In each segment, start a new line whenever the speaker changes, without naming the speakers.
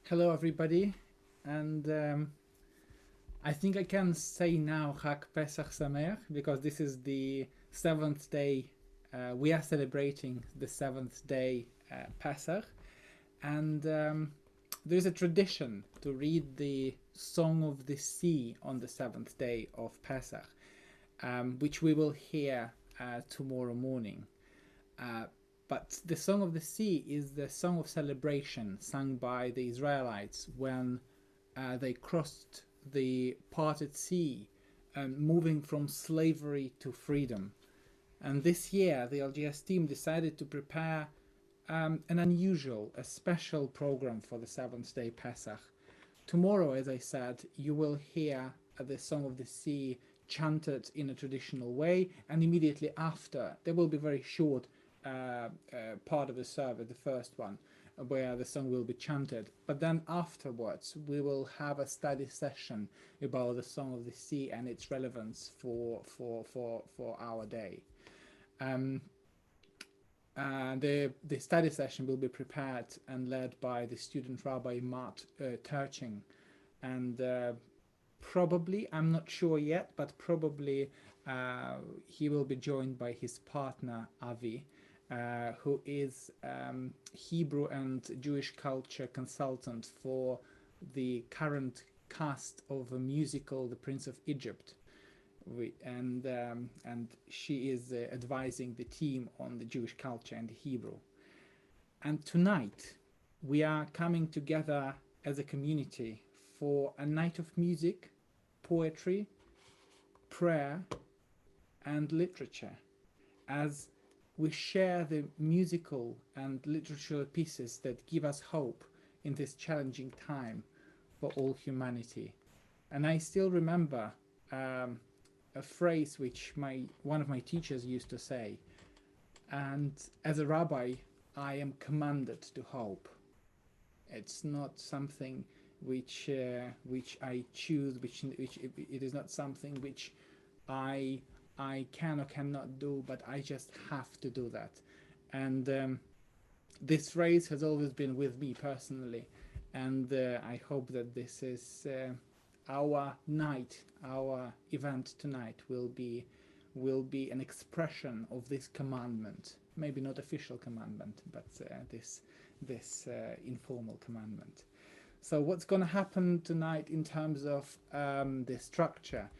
Hello, everybody, and I think I can say now Chag Pesach Sameach because this is the seventh day. We are celebrating the seventh day Pesach, and there is a tradition to read the Song of the Sea on the seventh day of Pesach, which we will hear tomorrow morning. Uh, but the Song of the Sea is the song of celebration sung by the Israelites when they crossed the parted sea, moving from slavery to freedom. And this year, the LJS team decided to prepare an unusual, a special program for the seventh day Pesach. Tomorrow, as I said, you will hear the Song of the Sea chanted in a traditional way, and immediately after, there will be very short part of the service, the first one, where the song will be chanted. But then afterwards, we will have a study session about the Song of the Sea and its relevance for our day. Um, the study session will be prepared and led by the student rabbi Matt Turching, and probably, I'm not sure yet, but probably he will be joined by his partner Avi, who is Hebrew and Jewish culture consultant for the current cast of a musical, The Prince of Egypt. And she is advising the team on the Jewish culture and Hebrew. And tonight, we are coming together as a community for a night of music, poetry, prayer, and literature, as we share the musical and literature pieces that give us hope in this challenging time for all humanity. And I still remember a phrase which one of my teachers used to say, and as a rabbi, I am commanded to hope. It's not something which I choose, which it is not something which I can or cannot do, but I just have to do that. And this phrase has always been with me personally, and I hope that this is our night, our event tonight will be an expression of this commandment. Maybe not official commandment, but this informal commandment. So what's going to happen tonight in terms of the structure?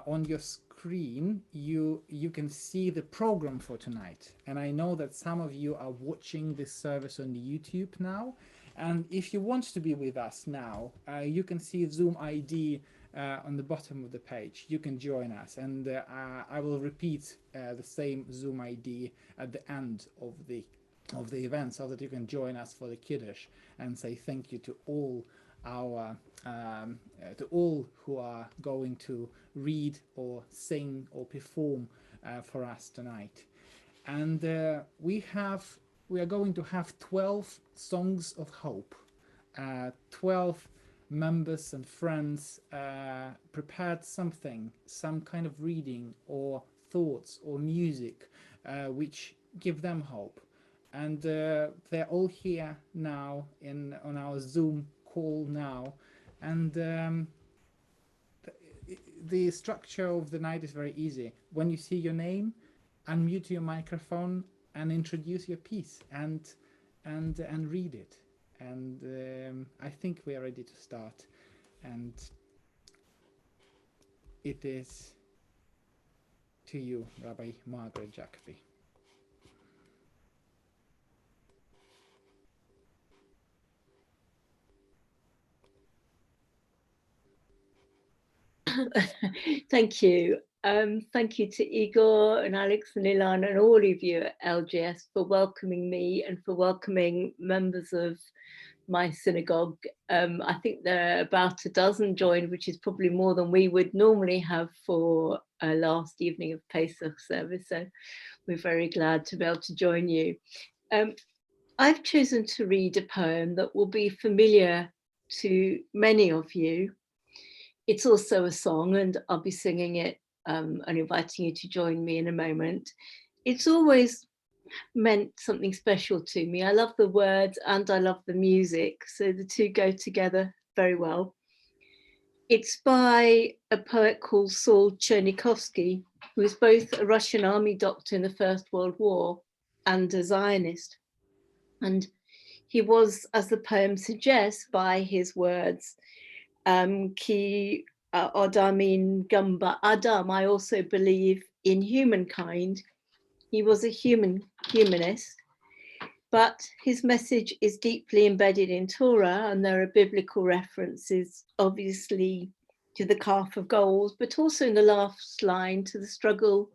On your screen, you can see the program for tonight. And I know that some of you are watching this service on YouTube now. And if you want to be with us now, you can see Zoom ID on the bottom of the page. You can join us. And I will repeat the same Zoom ID at the end of the event so that you can join us for the Kiddush and say thank you to all our to all who are going to read or sing or perform for us tonight. And we are going to have 12 songs of hope. 12 members and friends prepared something, some kind of reading or thoughts or music which give them hope. And they're all here now on our Zoom call now. And the structure of the night is very easy. When you see your name, unmute your microphone and introduce your piece and read it. And I think we are ready to start. And it is to you, Rabbi Margaret Jacobi.
Thank you. Thank you to Igor and Alex and Ilan and all of you at LJS for welcoming me and for welcoming members of my synagogue. I think there are about a dozen joined, which is probably more than we would normally have for a last evening of Pesach service. So we're very glad to be able to join you. I've chosen to read a poem that will be familiar to many of you. It's also a song, and I'll be singing it and inviting you to join me in a moment. It's always meant something special to me. I love the words and I love the music, so the two go together very well. It's by a poet called Saul Chernikovsky, who was both a Russian army doctor in the First World War and a Zionist. And he was, as the poem suggests, by his words, Ki Adamin Gamba Adam, I also believe in humankind. He was a humanist, but his message is deeply embedded in Torah, and there are biblical references, obviously, to the calf of gold, but also in the last line to the struggle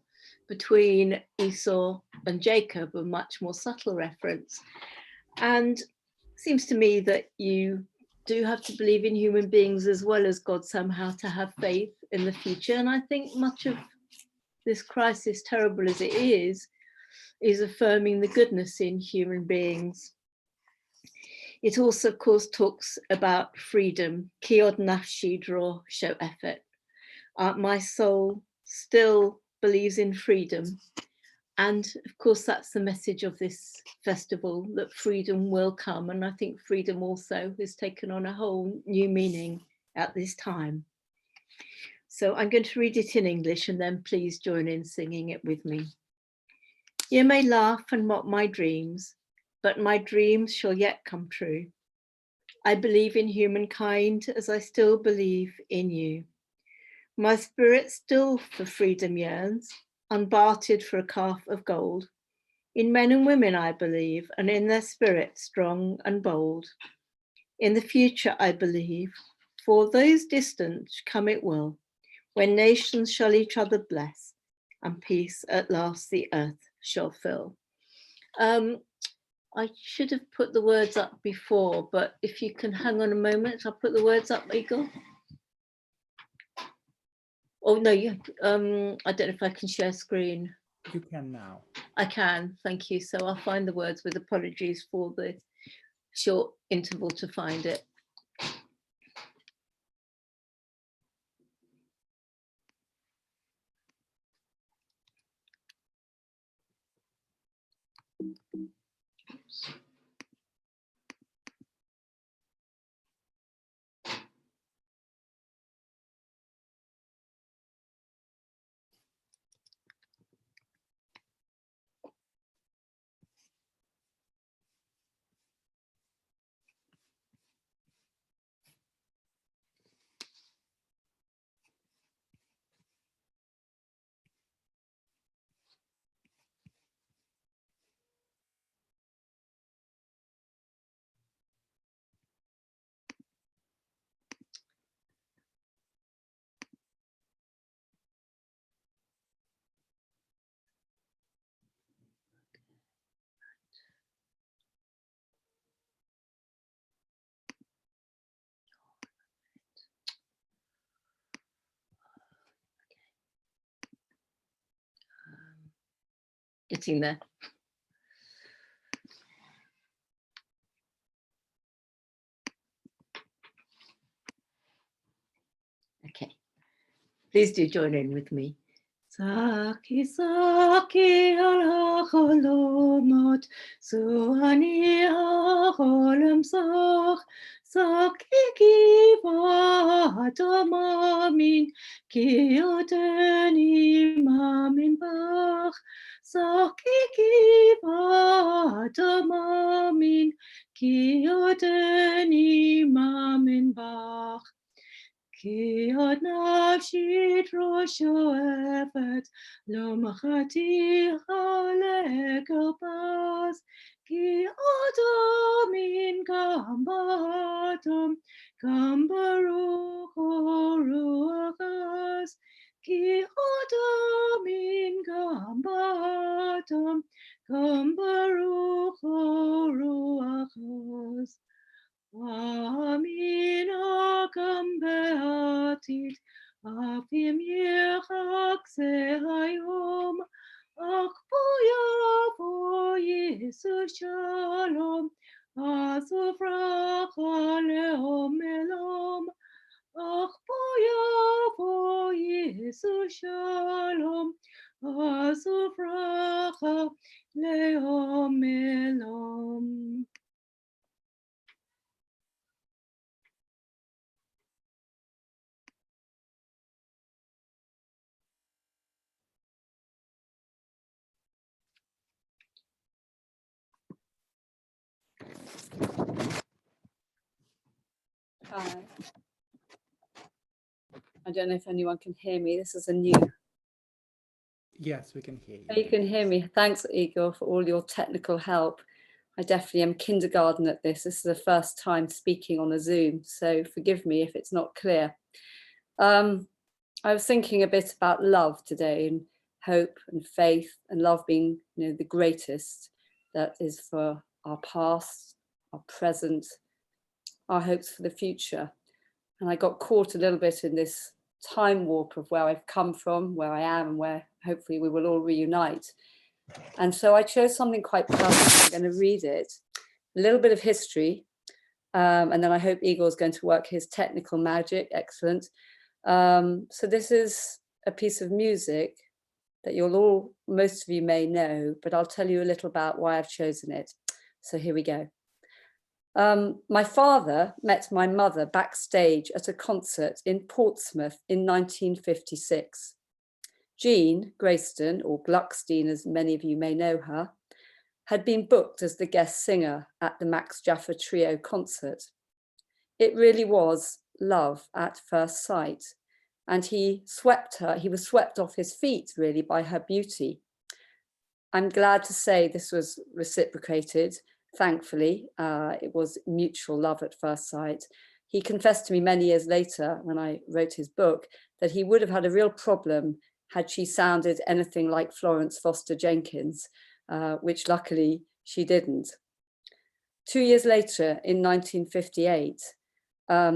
between Esau and Jacob, a much more subtle reference. And it seems to me that you do have to believe in human beings as well as God somehow to have faith in the future. And I think much of this crisis, terrible as it is affirming the goodness in human beings. It also, of course, talks about freedom. Ki od nafshi dro sho'efet. My soul still believes in freedom. And of course, that's the message of this festival, that freedom will come. And I think freedom also has taken on a whole new meaning at this time. So I'm going to read it in English and then please join in singing it with me. You may laugh and mock my dreams, but my dreams shall yet come true. I believe in humankind as I still believe in you. My spirit still for freedom yearns, unbartered for a calf of gold. In men and women I believe, and in their spirit strong and bold. In the future I believe, for those distant come it will, when nations shall each other bless, and peace at last the earth shall fill. I should have put the words up before, but if you can hang on a moment, I'll put the words up, Igor. Oh no, I don't know if I can share screen.
You can now.
I can, thank you. So I'll find the words with apologies for the short interval to find it. Getting there. Okay, please do join in with me. Saki saki ala cholomot, suani haolam sach, saki kiva adamamin, ki odeni mamin bach, saki kiva adamamin, ki odeni mamin bach. Ki od nafshi sho'efet lo machati chalek el pas. Ki adamin gam ba'adam gam baruch ruach has. Ki adamin gam ba'adam gam baruch ruach has. Amin agam be'atid, avim yechak ze hayom, ach bo yavo Yesu shalom, azov racha leom elom, ach bo yavo Yesu shalom, Azuvracha leom elom. Hi. I don't know if anyone can hear me. This is a new.
Yes, we can hear you.
You can hear me. Thanks, Igor, for all your technical help. I definitely am kindergarten at this. This is the first time speaking on a Zoom, so forgive me if it's not clear. I was thinking a bit about love today, and hope and faith, and love being, you know, the greatest that is for our past, our present, our hopes for the future. And I got caught a little bit in this time warp of where I've come from, where I am, and where hopefully we will all reunite. And so I chose something quite personal. I'm going to read it, a little bit of history, and then I hope Igor's going to work his technical magic. Excellent. So this is a piece of music that most of you may know, but I'll tell you a little about why I've chosen it. So here we go. My father met my mother backstage at a concert in Portsmouth in 1956. Jean Grayston, or Gluckstein as many of you may know her, had been booked as the guest singer at the Max Jaffa Trio concert. It really was love at first sight, and he was swept off his feet really by her beauty. I'm glad to say this was reciprocated. Thankfully, it was mutual love at first sight. He confessed to me many years later when I wrote his book that he would have had a real problem had she sounded anything like Florence Foster Jenkins, which luckily she didn't. 2 years later, in 1958,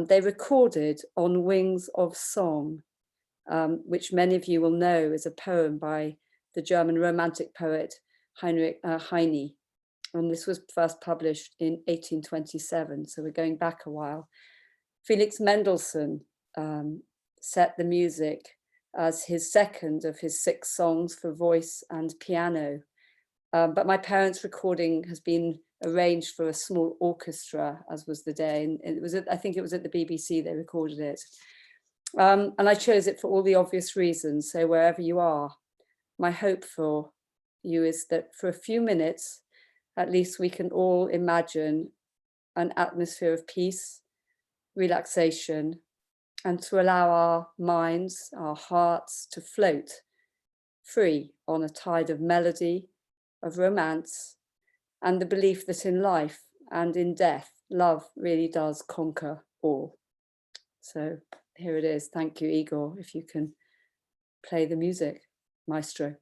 they recorded On Wings of Song, which many of you will know is a poem by the German Romantic poet Heinrich Heine. And this was first published in 1827, so we're going back a while. Felix Mendelssohn set the music as his second of his 6 songs for voice and piano. But my parents' recording has been arranged for a small orchestra, as was the day. And it was I think it was at the BBC they recorded it. And I chose it for all the obvious reasons. So wherever you are, my hope for you is that for a few minutes, at least we can all imagine an atmosphere of peace, relaxation, and to allow our minds, our hearts to float free on a tide of melody, of romance, and the belief that in life and in death, love really does conquer all. So here it is. Thank you, Igor, if you can play the music, maestro.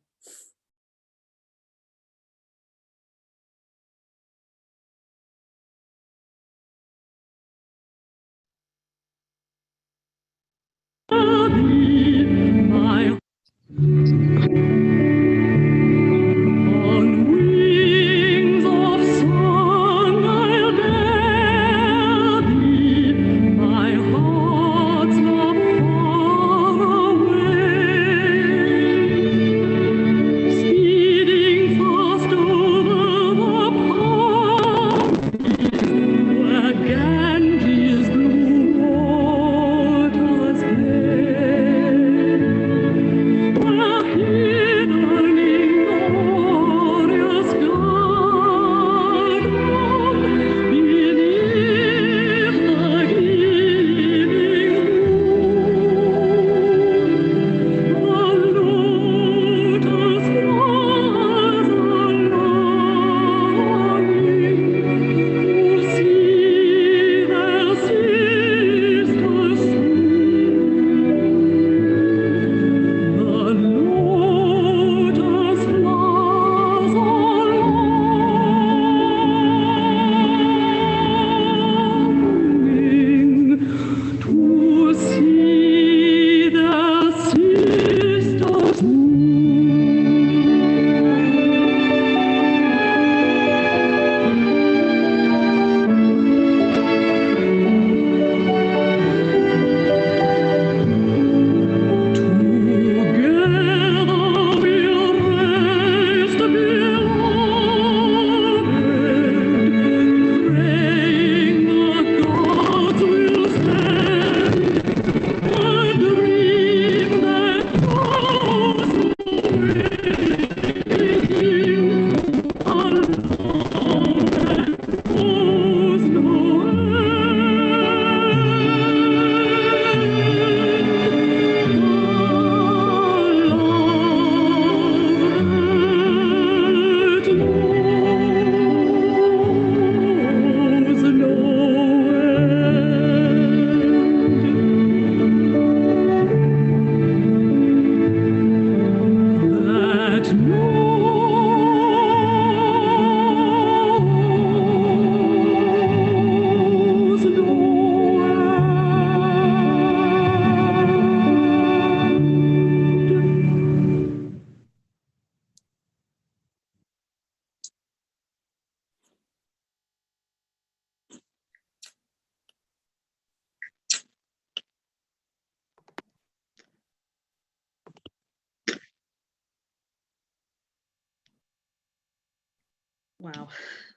Wow,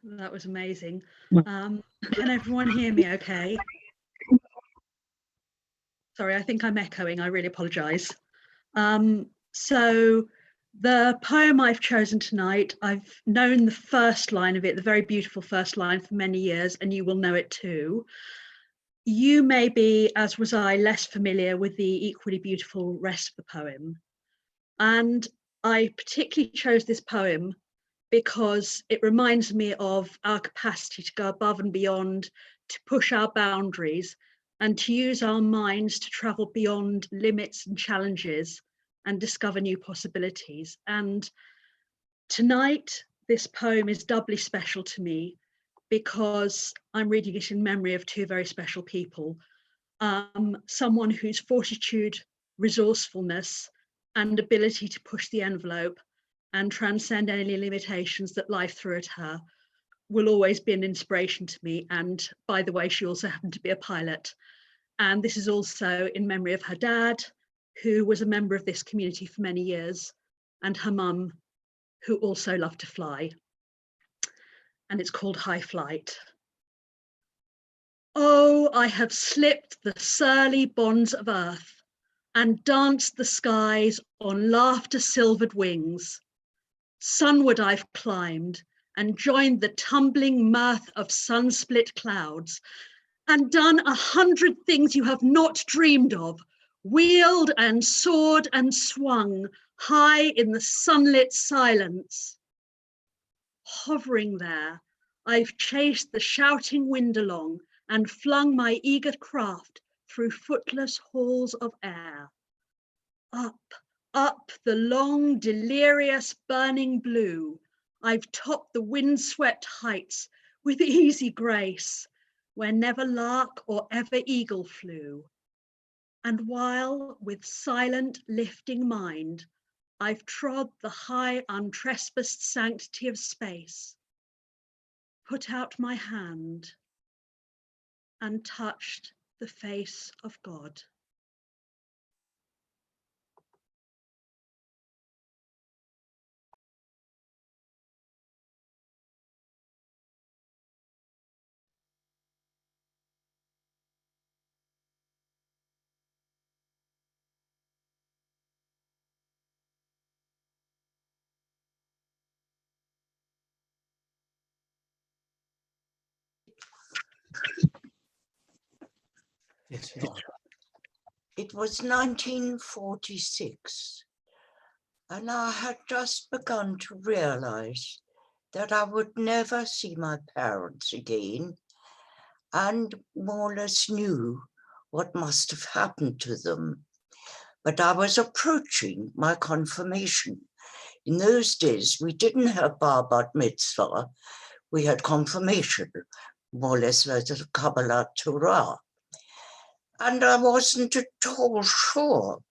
that was amazing. Can everyone hear me okay? Sorry, I think I'm echoing. I really apologise. So the poem I've chosen tonight, I've known the first line of it, the very beautiful first line, for many years, and you will know it too. You may be, as was I, less familiar with the equally beautiful rest of the poem. And I particularly chose this poem because it reminds me of our capacity to go above and beyond, to push our boundaries, and to use our minds to travel beyond limits and challenges and discover new possibilities. And tonight, this poem is doubly special to me because I'm reading it in memory of two very special people. Someone whose fortitude, resourcefulness, and ability to push the envelope and transcend any limitations that life threw at her will always be an inspiration to me. And by the way, she also happened to be a pilot. And this is also in memory of her dad, who was a member of this community for many years, and her mum, who also loved to fly. And it's called High Flight. Oh, I have slipped the surly bonds of earth and danced the skies on laughter-silvered wings. Sunward I've climbed and joined the tumbling mirth of sun-split clouds and done 100 things you have not dreamed of, wheeled and soared and swung high in the sunlit silence. Hovering there, I've chased the shouting wind along and flung my eager craft through footless halls of air. Up the long, delirious, burning blue, I've topped the windswept heights with easy grace, where never lark or ever eagle flew. And while with silent, lifting mind, I've trod the high, untrespassed sanctity of space, put out my hand and touched the face of God.
It's not. It was 1946, and I had just begun to realize that I would never see my parents again, and more or less knew what must have happened to them. But I was approaching my confirmation. In those days, we didn't have bar bat mitzvah, we had confirmation, more or less like a Kabbalah Torah. And I wasn't at all sure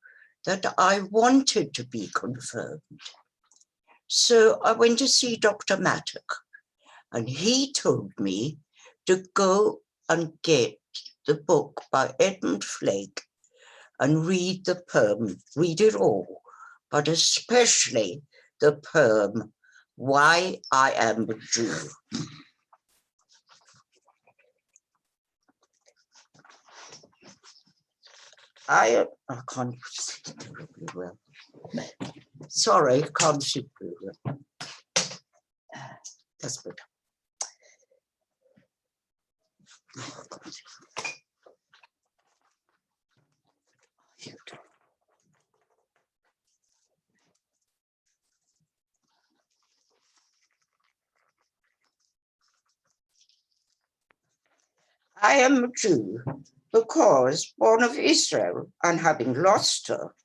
that I wanted to be confirmed. So I went to see Dr. Mattock, and he told me to go and get the book by Edmund Flake and read the poem, read it all, but especially the poem, Why I Am a Jew. I can't see terribly well. Sorry, can't see very well. That's better. I am a Jew because born of Israel and having lost her,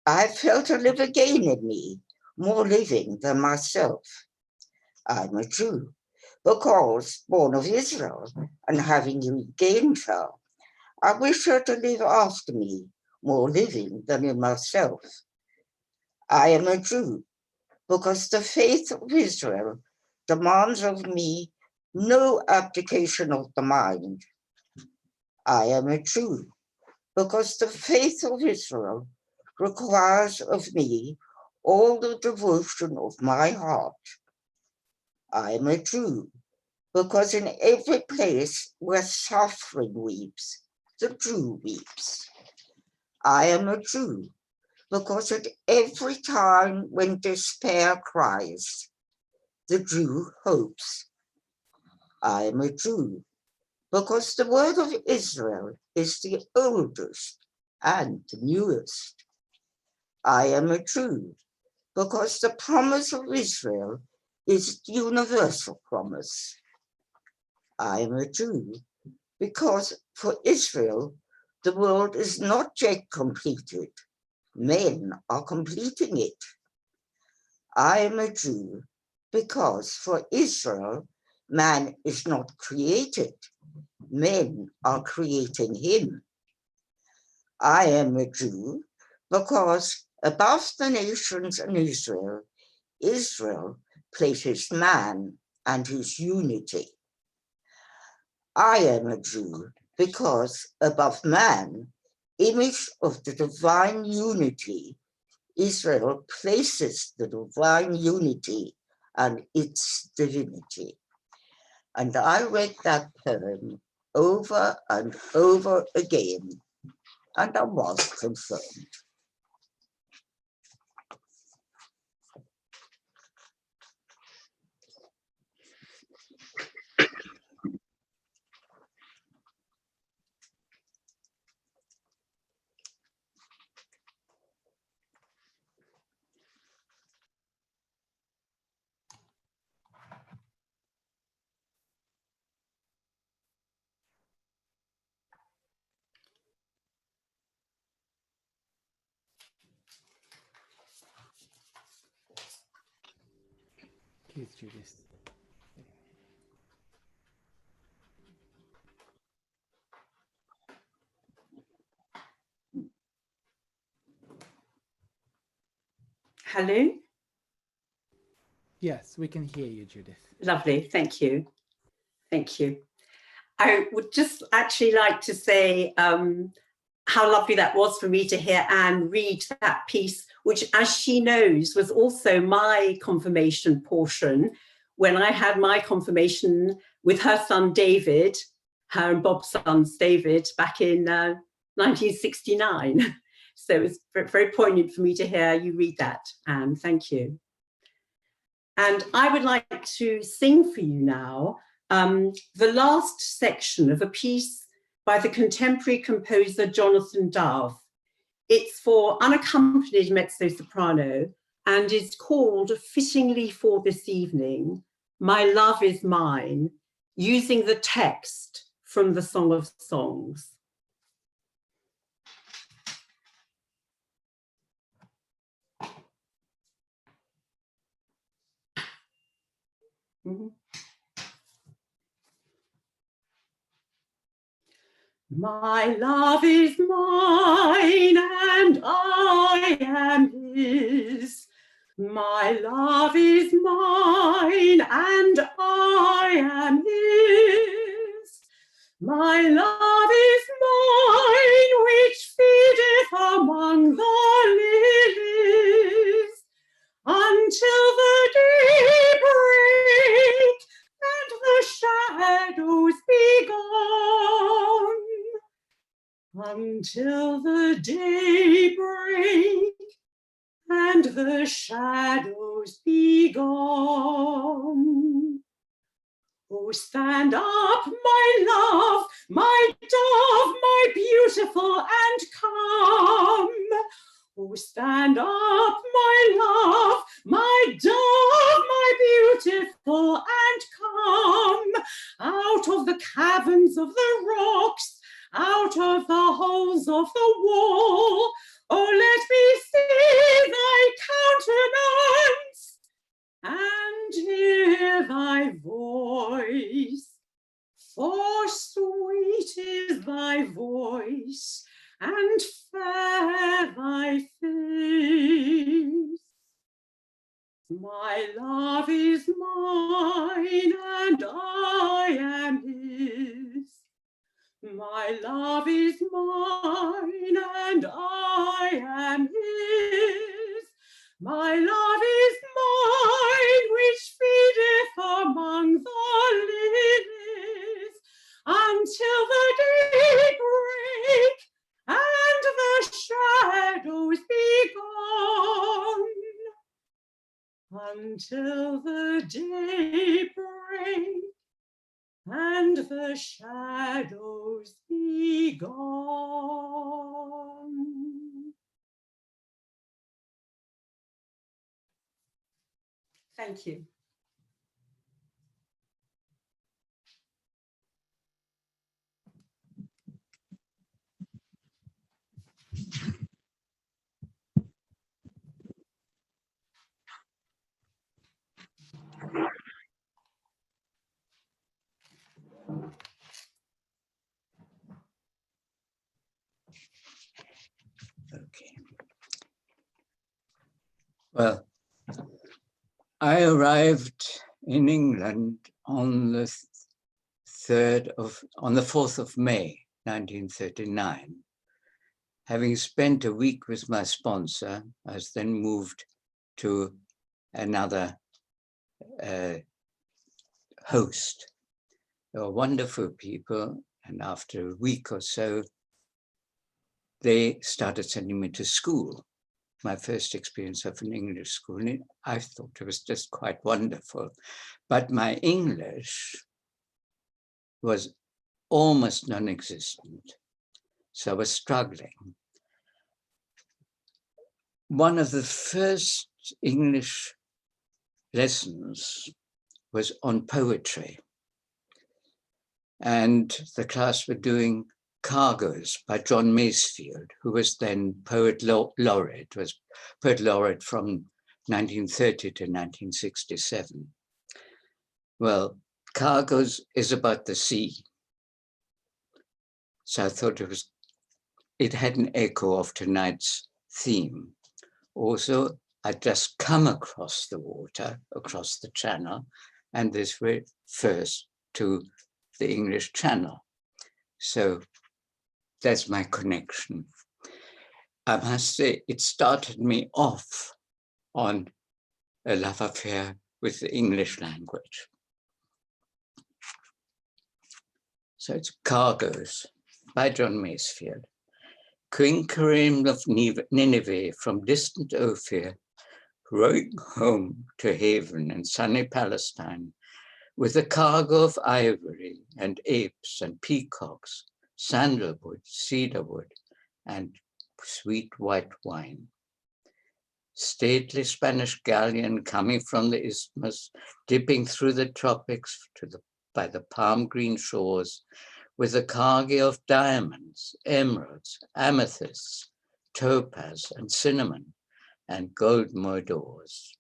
I felt her live again in me, more living than myself. I'm a Jew because born of Israel and having regained her, I wish her to live after me, more living than in myself. I am a Jew because the faith of Israel demands of me no abdication of the mind. I am a Jew because the faith of Israel requires of me all the devotion of my heart. I am a Jew, because in every place where suffering weeps, the Jew weeps. I am a Jew, because at every time when despair cries, the Jew hopes. I am a Jew, because the word of Israel is the oldest and the newest. I am a Jew, because the promise of Israel is the universal promise. I am a Jew, because for Israel, the world is not yet completed. Men are completing it. I am a Jew, because for Israel, man is not created. Men are creating him. I am a Jew, because above the nations and Israel, Israel places man and his unity. I am a Jew, because above man, image of the divine unity, Israel places the divine unity and its divinity. And I read that poem over and over again, and I was confirmed.
Please, Judith.
Hello?
Yes, we can hear you, Judith.
Lovely, thank you. Thank you. I would just actually like to say how lovely that was for me to hear Anne read that piece, which, as she knows, was also my confirmation portion when I had my confirmation with her son David, her and Bob's sons David, back in 1969. So it was very poignant for me to hear you read that, Anne. Thank you. And I would like to sing for you now the last section of a piece by the contemporary composer Jonathan Dove. It's for unaccompanied mezzo-soprano and is called, fittingly for this evening, My Love Is Mine, using the text from the Song of Songs. Mm-hmm. My love is mine and I am his. My love is mine and I am his. My love is mine which feedeth among the lilies until the day break and the shadows be gone. Until the day break and the shadows be gone. Oh, stand up, my love, my dove, my beautiful, and come. Oh, stand up, my love, my dove, my beautiful, and come out of the caverns of the rocks, out of the holes of the wall. Oh, let me see thy countenance and hear thy voice, for sweet is thy voice and fair thy face. My love is mine and I am his. My love is mine and I am his. My love is mine, which feedeth among the lilies, until the day break and the shadows be gone. Until the day break and the shadows be gone. Thank you.
Okay. Well, I arrived in England on the 4th of May, 1939. Having spent a week with my sponsor, I was then moved to another host. They were wonderful people, and after a week or so, they started sending me to school. My first experience of an English school, and I thought it was just quite wonderful. But my English was almost non-existent, so I was struggling. One of the first English lessons was on poetry, and the class were doing Cargoes by John Masefield, who was then poet laureate, was poet laureate from 1930 to 1967. Well, Cargoes is about the sea. So I thought it had an echo of tonight's theme. Also, I'd just come across the water, across the channel, and this refers to the English Channel. So that's my connection. I must say, it started me off on a love affair with the English language. So it's Cargoes by John Masefield. Queen Karim of Nineveh from distant Ophir, rowing home to haven in sunny Palestine, with a cargo of ivory and apes and peacocks, sandalwood, cedarwood, and sweet white wine. Stately Spanish galleon coming from the isthmus, dipping through the tropics by the palm green shores, with a cargo of diamonds, emeralds, amethysts, topaz, and cinnamon, and gold moidores.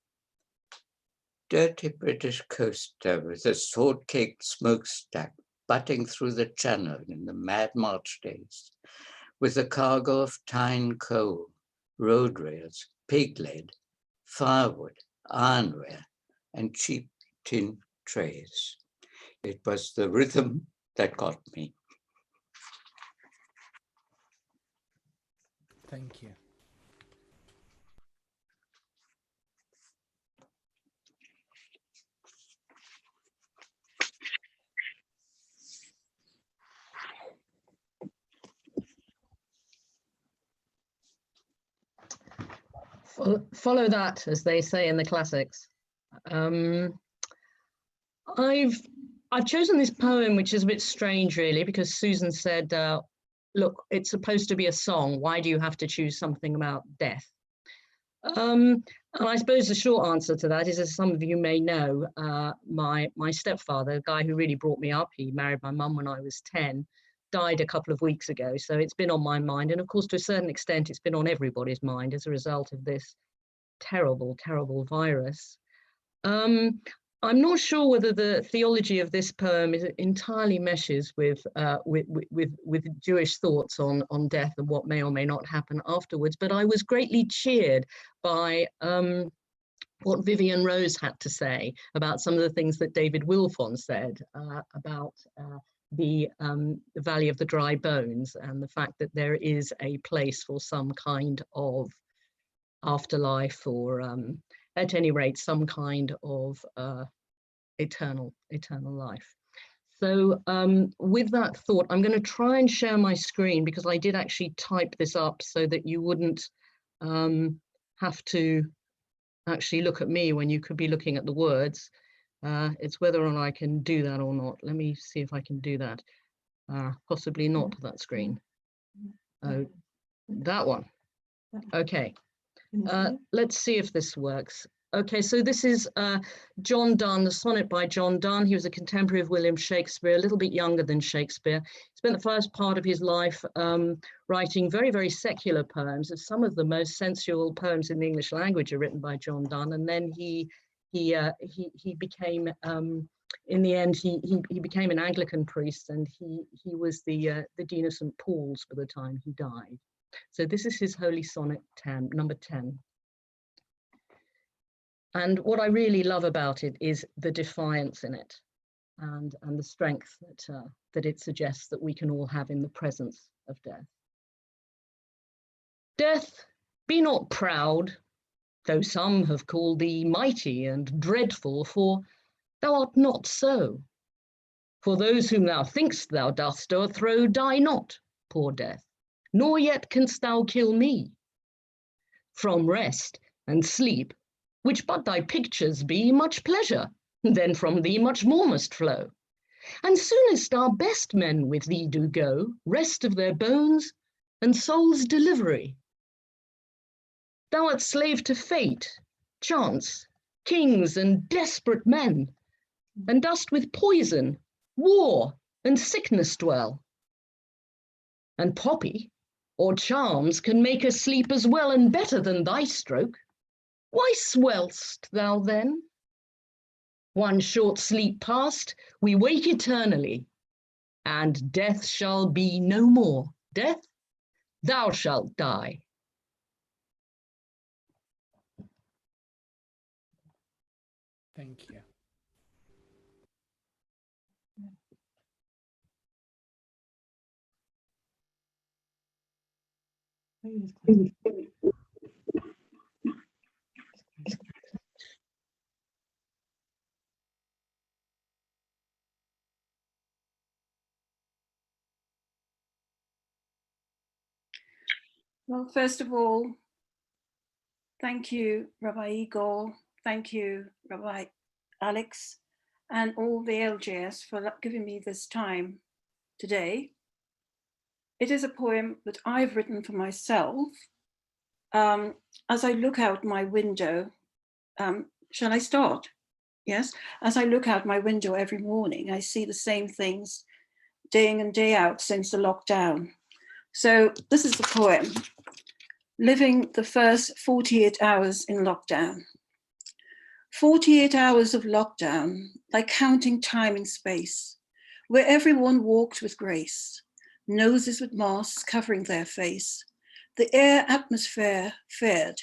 Dirty British coaster with a sword-caked smokestack butting through the channel in the mad March days, with a cargo of tyne coal, road rails, pig lead, firewood, ironware, and cheap tin trays. It was the rhythm that got me.
Thank you.
Follow that, as they say in the classics. I've chosen this poem, which is a bit strange, really, because Susan said, look, it's supposed to be a song. Why do you have to choose something about death? And I suppose the short answer to that is, as some of you may know, my stepfather, the guy who really brought me up, he married my mum when I was 10, died a couple of weeks ago. So it's been on my mind. And of course, to a certain extent, it's been on everybody's mind as a result of this terrible, terrible virus. I'm not sure whether the theology of this poem entirely meshes with Jewish thoughts on death and what may or may not happen afterwards, but I was greatly cheered by what Vivian Rose had to say about some of the things that David Wilfon said about the Valley of the Dry Bones, and the fact that there is a place for some kind of afterlife, or at any rate, some kind of eternal life. So with that thought, I'm going to try and share my screen, because I did actually type this up so that you wouldn't have to actually look at me when you could be looking at the words. It's whether or not I can do that or not. Let me see if I can do that. Possibly not that screen. Oh, that one. Okay. Let's see if this works. Okay, so this is John Donne, the sonnet by John Donne. He was a contemporary of William Shakespeare, a little bit younger than Shakespeare. Spent the first part of his life writing very, very secular poems. Some of the most sensual poems in the English language are written by John Donne. And then he became, in the end, he became an Anglican priest, and he was the Dean of St. Paul's by the time he died. So this is his Holy Sonnet 10, number 10. And what I really love about it is the defiance in it, and the strength that it suggests that we can all have in the presence of death. Death, be not proud, though some have called thee mighty and dreadful, for thou art not so. For those whom thou think'st thou dost o'erthrow die not, poor death, nor yet canst thou kill me. From rest and sleep, which but thy pictures be, much pleasure, then from thee much more must flow. And soonest our best men with thee do go, rest of their bones and soul's delivery. Thou art slave to fate, chance, kings and desperate men, and dost with poison, war and sickness dwell. And poppy or charms can make us sleep as well and better than thy stroke. Why swell'st thou then? One short sleep past, we wake eternally, and death shall be no more. Death, thou shalt die.
Thank you.
Well, first of all, thank you, Rabbi Igor. Thank you, Rabbi Alex, and all the LJS for giving me this time today. It is a poem that I've written for myself. As I look out my window, shall I start? Yes. As I look out my window every morning, I see the same things day in and day out since the lockdown. So this is the poem, living the first 48 hours in lockdown. 48 hours of lockdown, like counting time in space, where everyone walked with grace, noses with masks covering their face. The air atmosphere fared,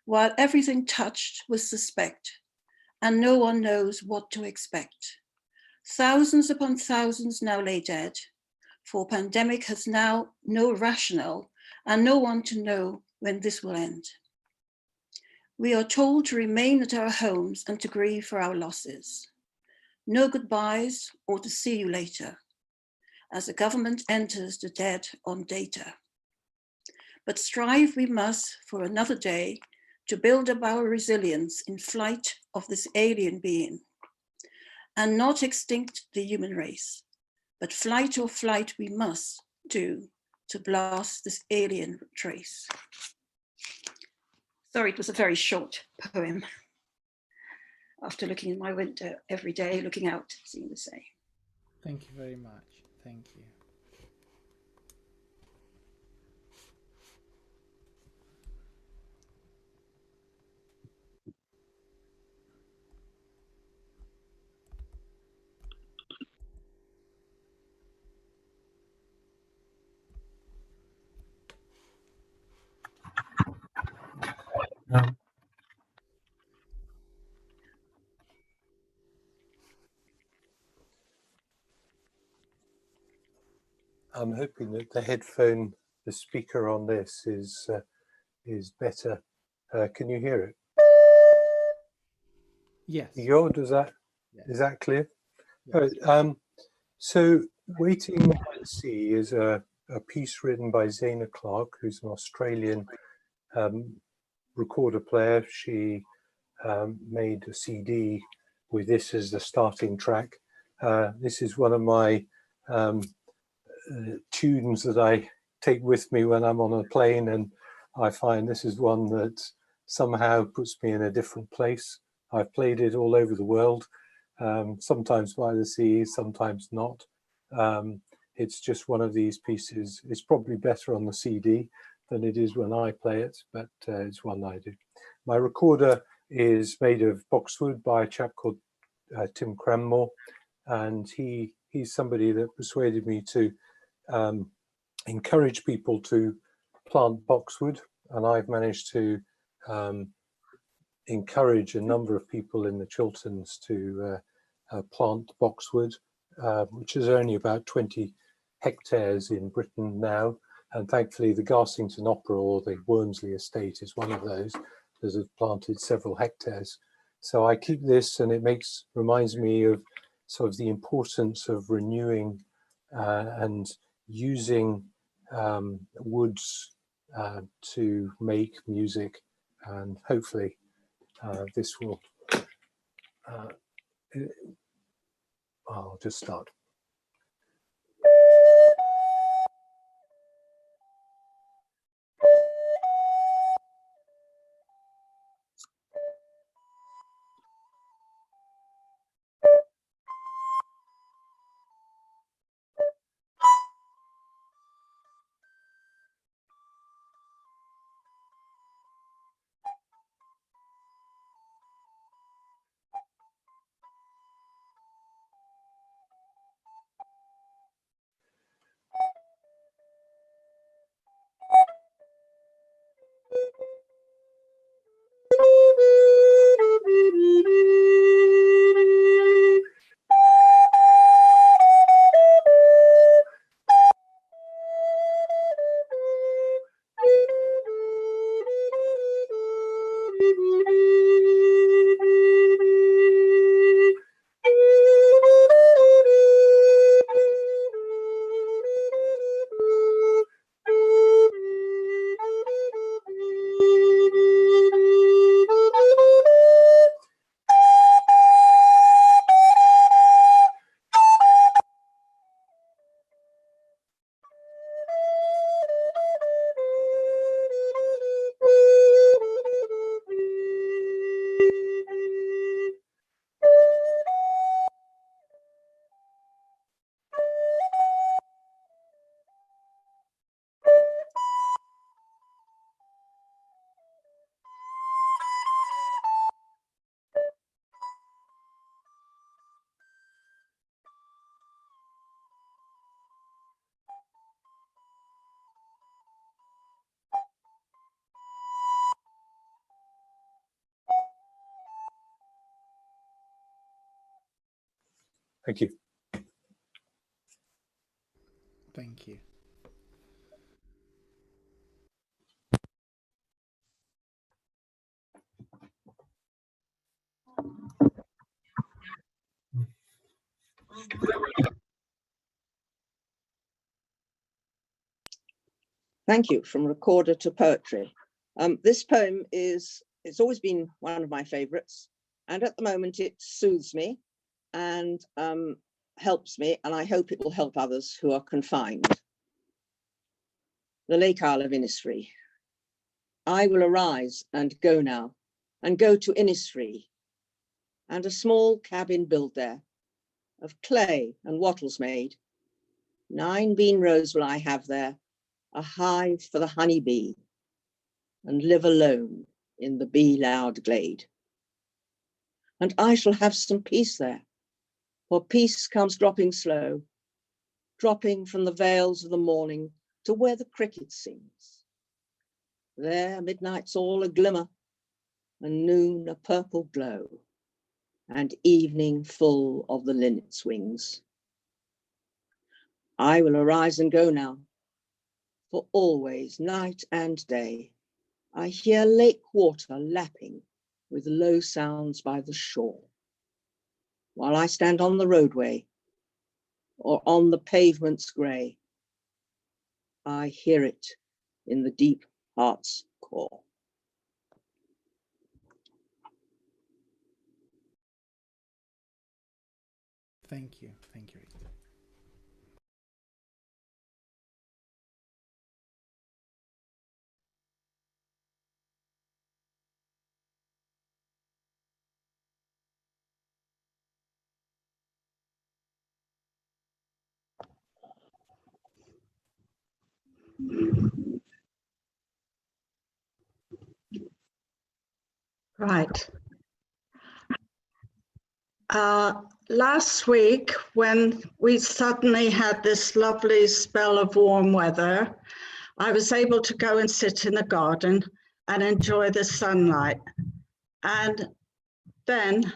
while everything touched was suspect, and no one knows what to expect. Thousands upon thousands now lay dead, for pandemic has now no rationale and no one to know when this will end. We are told to remain at our homes and to grieve for our losses. No goodbyes or to see you later, as the government enters the dead on data. But strive we must for another day to build up our resilience in flight of this alien being, and not extinct the human race, but flight or flight we must do to blast this alien trace. Sorry, it was a very short poem. After looking in my window every day, looking out, seeing the same.
Thank you very much. Thank you.
I'm hoping that the speaker on this is better Can you hear it?
Yes.
Igor, is that clear?
Yes.
So Waiting by the Sea is a piece written by Zaina Clark, who's an Australian recorder player. She made a CD with this as the starting track. This is one of my tunes that I take with me when I'm on a plane, and I find this is one that somehow puts me in a different place. I've played it all over the world, sometimes by the sea, sometimes not. It's just one of these pieces. It's probably better on the CD than it is when I play it, but it's one I do. My recorder is made of boxwood by a chap called Tim Cranmore, and he's somebody that persuaded me to encourage people to plant boxwood, and I've managed to encourage a number of people in the Chilterns to plant boxwood, which is only about 20 hectares in Britain now, and thankfully the Garsington Opera or the Wormsley Estate is one of those that have planted several hectares. So I keep this, and it reminds me of sort of the importance of renewing and using woods to make music, and hopefully this will, I'll just start. Thank you.
Thank you.
Thank you. From recorder to poetry. This poem it's always been one of my favorites, and at the moment it soothes me and helps me, and I hope it will help others who are confined. The Lake Isle of Innisfree. I will arise and go now, and go to Innisfree, and a small cabin built there, of clay and wattles made. 9 bean rows will I have there, a hive for the honey bee, and live alone in the bee-loud glade. And I shall have some peace there, for peace comes dropping slow, dropping from the vales of the morning to where the cricket sings. There midnight's all a glimmer, and noon a purple glow, and evening full of the linnet's wings. I will arise and go now, for always, night and day, I hear lake water lapping with low sounds by the shore. While I stand on the roadway or on the pavement's grey, I hear it in the deep heart's core.
Thank you. Thank you.
Right. Last week, when we suddenly had this lovely spell of warm weather, I was able to go and sit in the garden and enjoy the sunlight. And then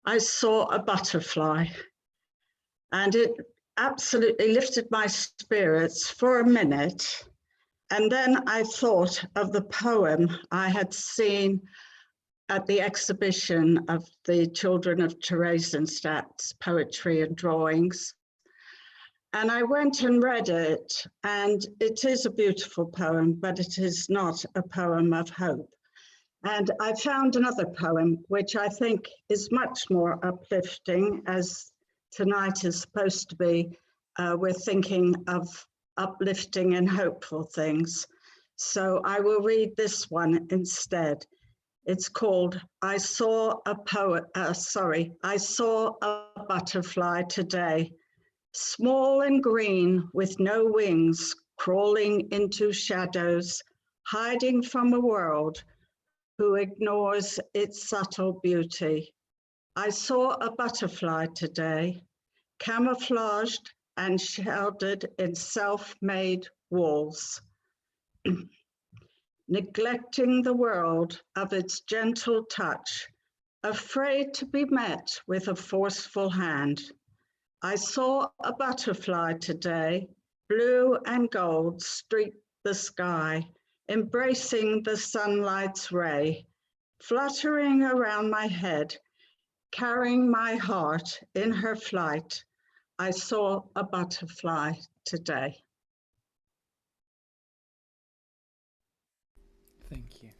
I saw a butterfly, and it absolutely lifted my spirits for a minute. And then I thought of the poem I had seen at the exhibition of the children of Theresienstadt's poetry and drawings. And I went and read it, and it is a beautiful poem, but it is not a poem of hope. And I found another poem, which I think is much more uplifting, as tonight is supposed to be. We're thinking of uplifting and hopeful things. So I will read this one instead. It's called I Saw a Butterfly Today, small and green with no wings, crawling into shadows, hiding from a world who ignores its subtle beauty. I saw a butterfly today, camouflaged and sheltered in self-made walls. Neglecting the world of its gentle touch, afraid to be met with a forceful hand. I saw a butterfly today, blue and gold streaked the sky, embracing the sunlight's ray, fluttering around my head, carrying my heart in her flight. I saw a butterfly today.
Thank you.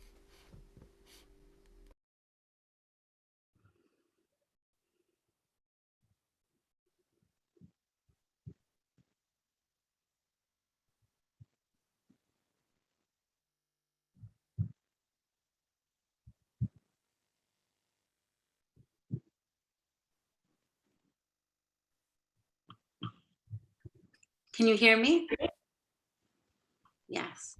Can you hear me? Yes.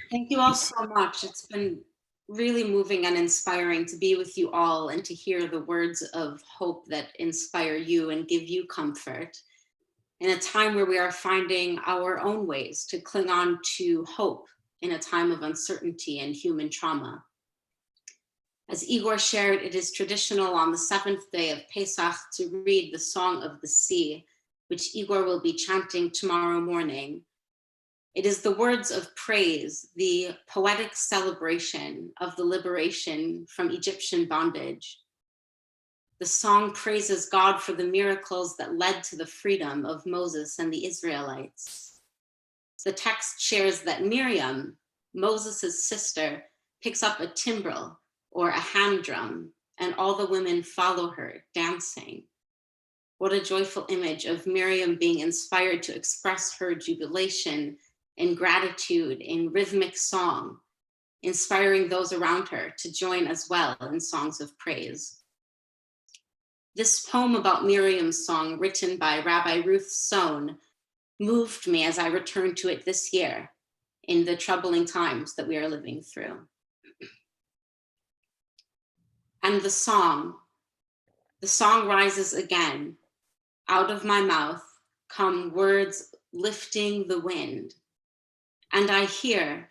Thank you all so much. It's been really moving and inspiring to be with you all and to hear the words of hope that inspire you and give you comfort in a time where we are finding our own ways to cling on to hope in a time of uncertainty and human trauma. As Igor shared, it is traditional on the 7th day of Pesach to read the Song of the Sea, which Igor will be chanting tomorrow morning. It is the words of praise, the poetic celebration of the liberation from Egyptian bondage. The song praises God for the miracles that led to the freedom of Moses and the Israelites. The text shares that Miriam, Moses' sister, picks up a timbrel or a hand drum, and all the women follow her, dancing. What a joyful image of Miriam being inspired to express her jubilation and gratitude in rhythmic song, inspiring those around her to join as well in songs of praise. This poem about Miriam's song, written by Rabbi Ruth Sohn, moved me as I returned to it this year in the troubling times that we are living through. And the song rises again. Out of my mouth come words lifting the wind. And I hear,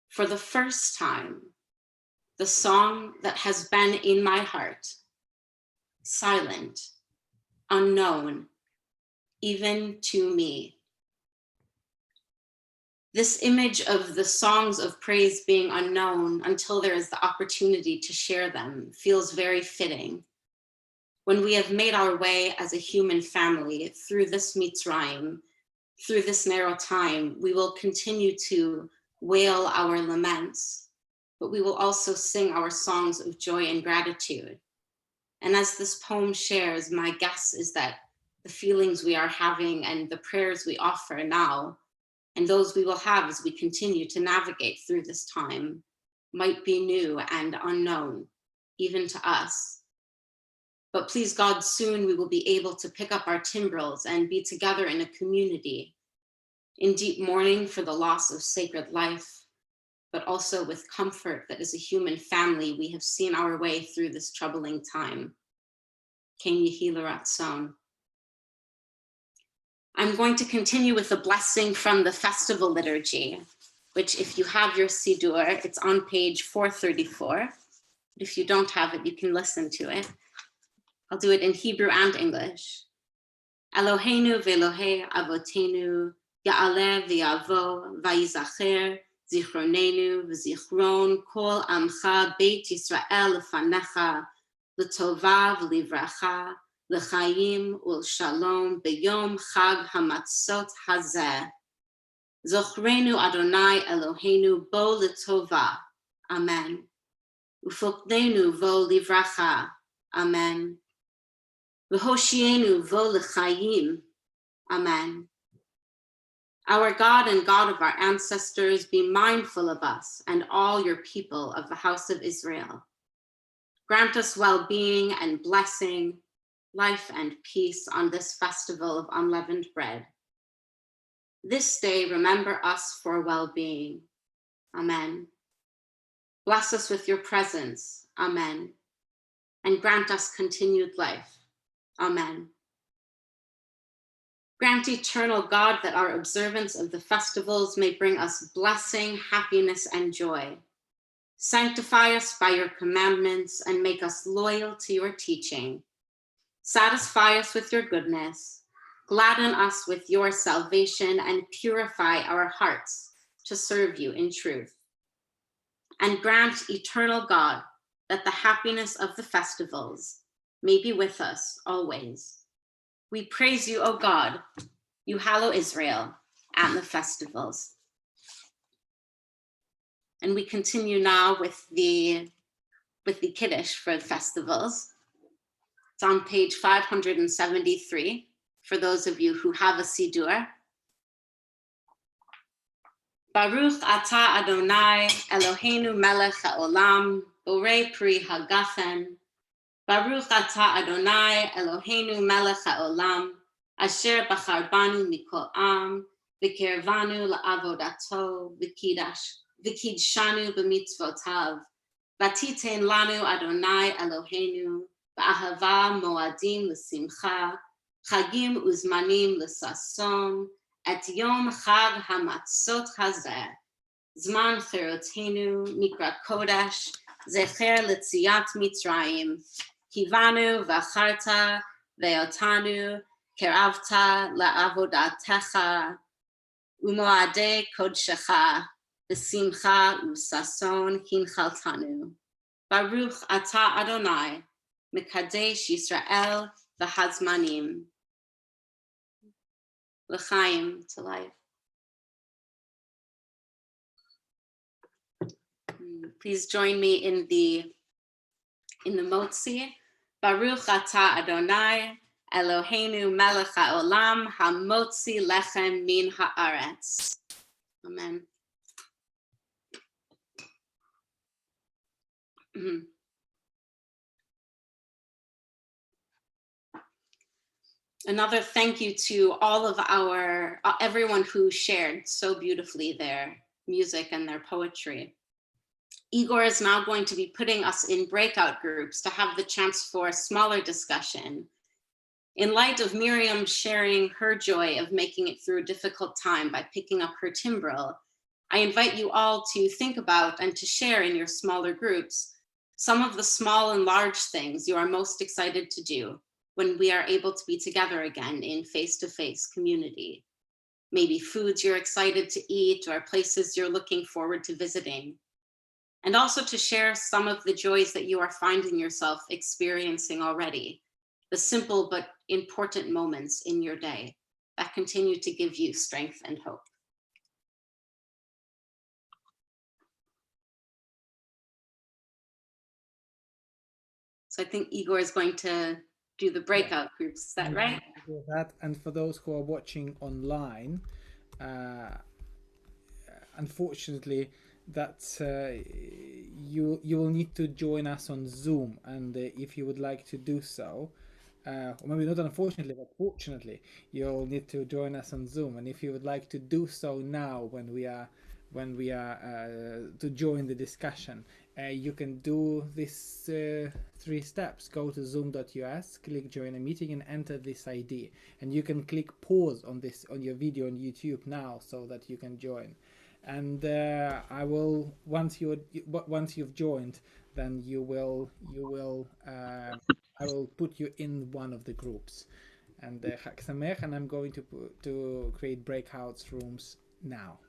for the first time, the song that has been in my heart, silent, unknown, even to me. This image of the songs of praise being unknown until there is the opportunity to share them feels very fitting. When we have made our way as a human family through this Mitzrayim, through this narrow time, we will continue to wail our laments, but we will also sing our songs of joy and gratitude. And as this poem shares, my guess is that the feelings we are having and the prayers we offer now, and those we will have as we continue to navigate through this time, might be new and unknown, even to us. But please God, soon we will be able to pick up our timbrels and be together in a community, in deep mourning for the loss of sacred life, but also with comfort that as a human family, we have seen our way through this troubling time. Ken Yehi L'Ratzon. I'm going to continue with a blessing from the festival liturgy, which if you have your Siddur, it's on page 434. If you don't have it, you can listen to it. I'll do it in Hebrew and English. Eloheinu ve'Elohei avotenu, ya'aleh v'yavo, vayizacher, zichronenu v'zichron, kol amcha beit Yisrael lefanecha, l'tova v'livracha, l'chaim u'l'shalom, b'yom chag hamatzot hazeh. Zochrenu Adonai Eloheinu bo l'tova. Amen. Ufokdenu vo livracha. Amen. V'hoshienu vo l'chaim. Amen. Our God and God of our ancestors, be mindful of us and all your people of the house of Israel. Grant us well-being and blessing, life and peace on this festival of unleavened bread. This day, remember us for well-being. Amen. Bless us with your presence. Amen. And grant us continued life. Amen. Grant, eternal God, that our observance of the festivals may bring us blessing, happiness, and joy. Sanctify us by your commandments and make us loyal to your teaching. Satisfy us with your goodness. Gladden us with your salvation and purify our hearts to serve you in truth. And grant, eternal God, that the happiness of the festivals may be with us always. We praise you, O God. You hallow Israel and the festivals. And we continue now with the Kiddush for the festivals. It's on page 573 for those of you who have a Siddur. Baruch atah Adonai Eloheinu melech haolam borei pri hagafen. Baruch atah Adonai Eloheinu melech haolam asher bachar banu mikol am v'kirvanu la'avodato v'kidshanu b'mitzvotav v'titen lanu Adonai Eloheinu ba'ahava moadim l'simcha chagim uzmanim l'sason et yom chag hamatzot hazeh zman cherotenu mikra kodesh zecher letziat mitzrayim kivanu v'acharta ve'otanu keravta la'avodatecha umoade kodshecha v'simcha u'sason hinchaltanu. Baruch atah Adonai mekadesh Yisrael v'hazmanim. L'chaim, to life. Please join me in the Motzi. Baruch atah Adonai Eloheinu melech haolam hamotzi lechem min haaretz. Amen. Another thank you to all of everyone who shared so beautifully their music and their poetry. Igor is now going to be putting us in breakout groups to have the chance for smaller discussion. In light of Miriam sharing her joy of making it through a difficult time by picking up her timbrel, I invite you all to think about and to share in your smaller groups some of the small and large things you are most excited to do when we are able to be together again in face-to-face community. maybe foods you're excited to eat or places you're looking forward to visiting. And also to share some of the joys that you are finding yourself experiencing already, the simple but important moments in your day that continue to give you strength and hope. So I think Igor is going to do the breakout groups, is that right?
That, and for those who are watching online, unfortunately, that you will need to join us on Zoom, and if you would like to do so, or maybe not unfortunately, but fortunately, you'll need to join us on Zoom. And if you would like to do so now, when we are to join the discussion, you can do this 3 steps. Go to zoom.us, click join a meeting, and enter this ID. And you can click pause on this on your video on YouTube now, so that you can join. And I will, once you've joined, then I will put you in one of the groups. And Chag Sameach, and I'm going to create breakouts rooms now.